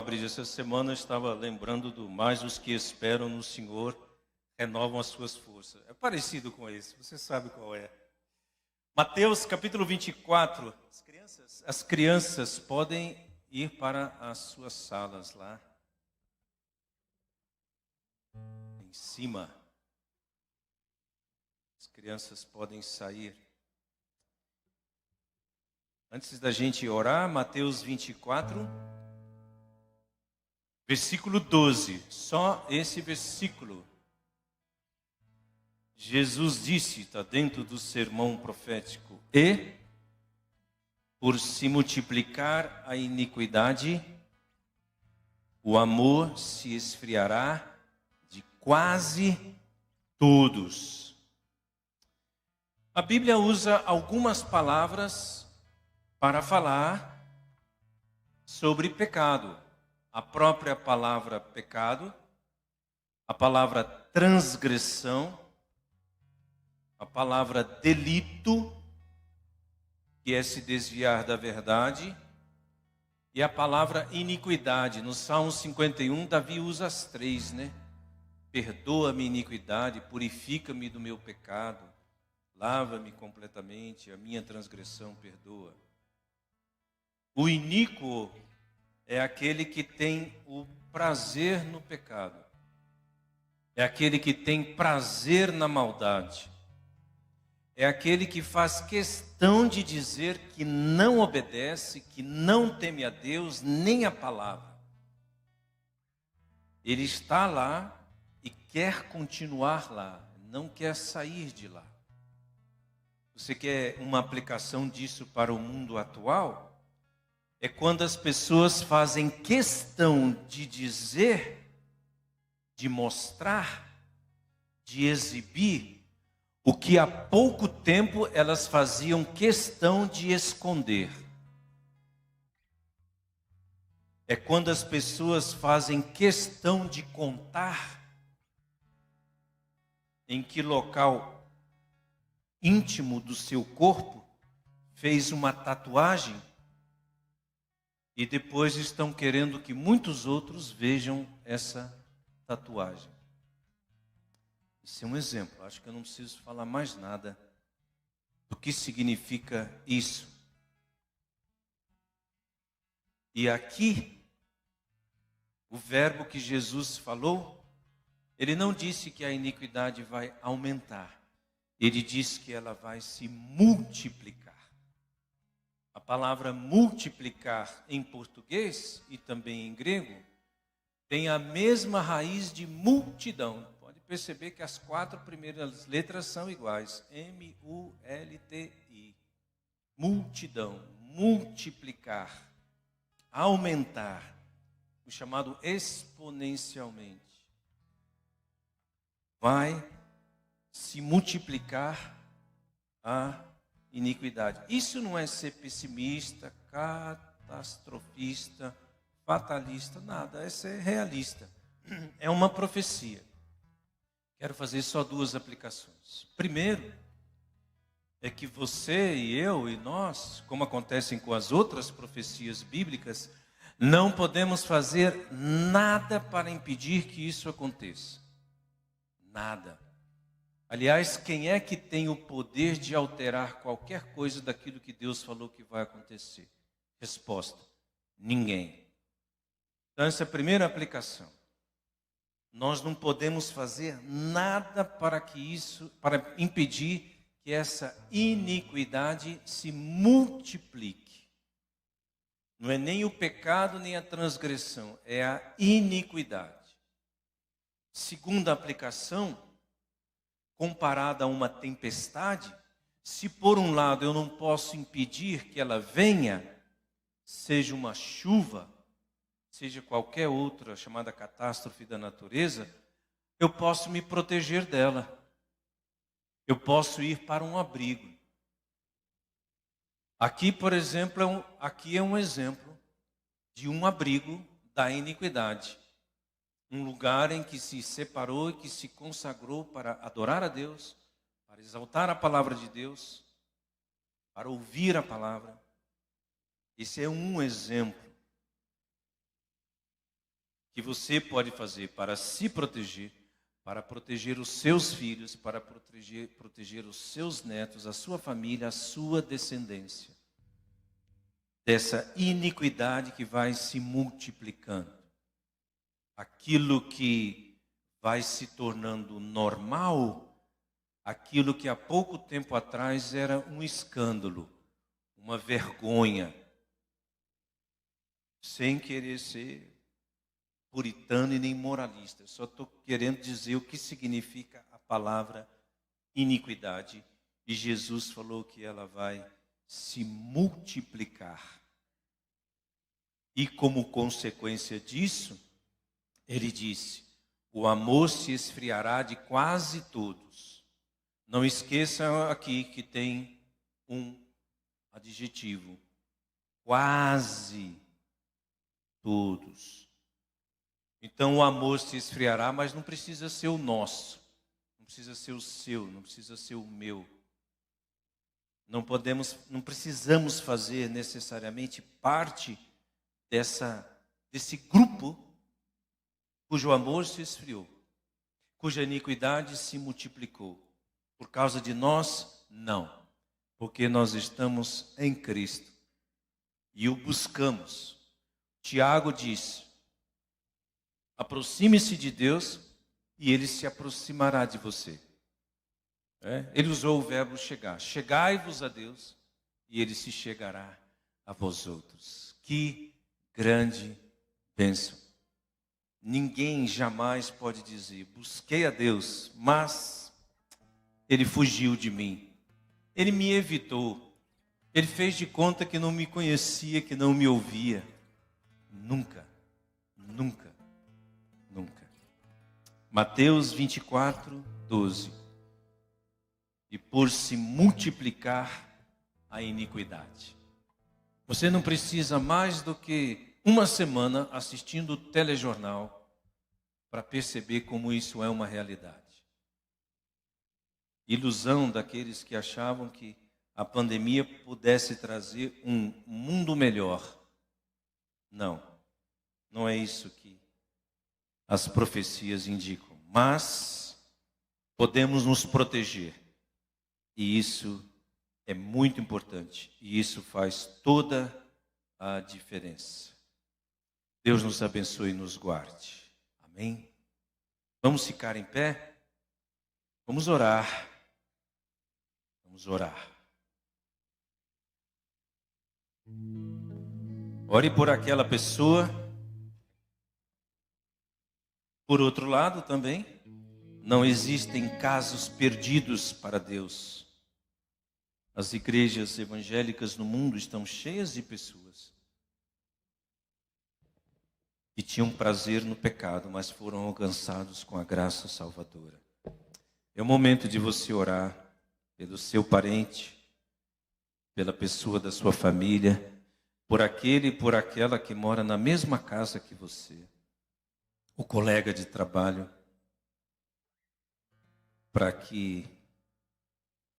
Essa semana eu estava lembrando do mais os que esperam no Senhor renovam as suas forças. É parecido com esse, você sabe qual é. Mateus capítulo 24. As crianças podem ir para as suas salas lá em cima. As crianças podem sair. Antes da gente orar, Mateus 24. Versículo 12, só esse versículo. Jesus disse, está dentro do sermão profético, e por se multiplicar a iniquidade, o amor se esfriará de quase todos. A Bíblia usa algumas palavras para falar sobre pecado. A própria palavra pecado, a palavra transgressão, a palavra delito, que é se desviar da verdade, e a palavra iniquidade. No Salmo 51, Davi usa as três, né? Perdoa-me iniquidade, purifica-me do meu pecado, lava-me completamente, a minha transgressão perdoa. O iníquo é aquele que tem o prazer no pecado. É aquele que tem prazer na maldade. É aquele que faz questão de dizer que não obedece, que não teme a Deus, nem a palavra. Ele está lá e quer continuar lá, não quer sair de lá. Você quer uma aplicação disso para o mundo atual? É quando as pessoas fazem questão de dizer, de mostrar, de exibir o que há pouco tempo elas faziam questão de esconder. É quando as pessoas fazem questão de contar em que local íntimo do seu corpo fez uma tatuagem e depois estão querendo que muitos outros vejam essa tatuagem. Esse é um exemplo. Acho que eu não preciso falar mais nada do que significa isso. E aqui, o verbo que Jesus falou, ele não disse que a iniquidade vai aumentar. Ele disse que ela vai se multiplicar. A palavra multiplicar em português e também em grego tem a mesma raiz de multidão. Pode perceber que as 4 primeiras letras são iguais. M-U-L-T-I. Multidão, multiplicar, aumentar. O chamado exponencialmente. Vai se multiplicar a iniquidade. Isso não é ser pessimista, catastrofista, fatalista, nada. É ser realista. É uma profecia. Quero fazer só 2 aplicações. Primeiro, é que você e eu e nós, como acontecem com as outras profecias bíblicas, não podemos fazer nada para impedir que isso aconteça. Nada. Aliás, quem é que tem o poder de alterar qualquer coisa daquilo que Deus falou que vai acontecer? Resposta: ninguém. Então, essa é a primeira aplicação. Nós não podemos fazer nada para impedir que essa iniquidade se multiplique. Não é nem o pecado, nem a transgressão, é a iniquidade. Segunda aplicação, comparada a uma tempestade, se por um lado eu não posso impedir que ela venha, seja uma chuva, seja qualquer outra chamada catástrofe da natureza, eu posso me proteger dela. Eu posso ir para um abrigo. Aqui, por exemplo, aqui é um exemplo de um abrigo da iniquidade. Um lugar em que se separou e que se consagrou para adorar a Deus, para exaltar a palavra de Deus, para ouvir a palavra. Esse é um exemplo. que você pode fazer para se proteger, para proteger os seus filhos, para proteger os seus netos, a sua família, a sua descendência, dessa iniquidade que vai se multiplicando. Aquilo que vai se tornando normal, aquilo que há pouco tempo atrás era um escândalo, uma vergonha, sem querer ser puritano e nem moralista. Só estou querendo dizer o que significa a palavra iniquidade. E Jesus falou que ela vai se multiplicar. E como consequência disso, ele disse: o amor se esfriará de quase todos. Não esqueça aqui que tem um adjetivo: quase todos. Então o amor se esfriará, mas não precisa ser o nosso, não precisa ser o seu, não precisa ser o meu. Não precisamos fazer necessariamente parte desse grupo cujo amor se esfriou, cuja iniquidade se multiplicou. Por causa de nós, não, porque nós estamos em Cristo e o buscamos. Tiago disse: aproxime-se de Deus e Ele se aproximará de você. Ele usou o verbo chegar. Chegai-vos a Deus e Ele se chegará a vós outros. Que grande bênção. Ninguém jamais pode dizer: busquei a Deus, mas Ele fugiu de mim. Ele me evitou. Ele fez de conta que não me conhecia, que não me ouvia. Nunca, nunca, nunca. Mateus 24, 12. E por se multiplicar a iniquidade. Você não precisa mais do que uma semana assistindo o telejornal para perceber como isso é uma realidade. Ilusão daqueles que achavam que a pandemia pudesse trazer um mundo melhor. Não, não é isso que as profecias indicam. Mas podemos nos proteger. E isso é muito importante. E isso faz toda a diferença. Deus nos abençoe e nos guarde. Amém? Vamos ficar em pé? Vamos orar. Vamos orar. Ore por aquela pessoa. Por outro lado também, não existem casos perdidos para Deus. As igrejas evangélicas no mundo estão cheias de pessoas que tinham prazer no pecado, mas foram alcançados com a graça salvadora. É o momento de você orar pelo seu parente, pela pessoa da sua família, por aquele e por aquela que mora na mesma casa que você, o colega de trabalho, para que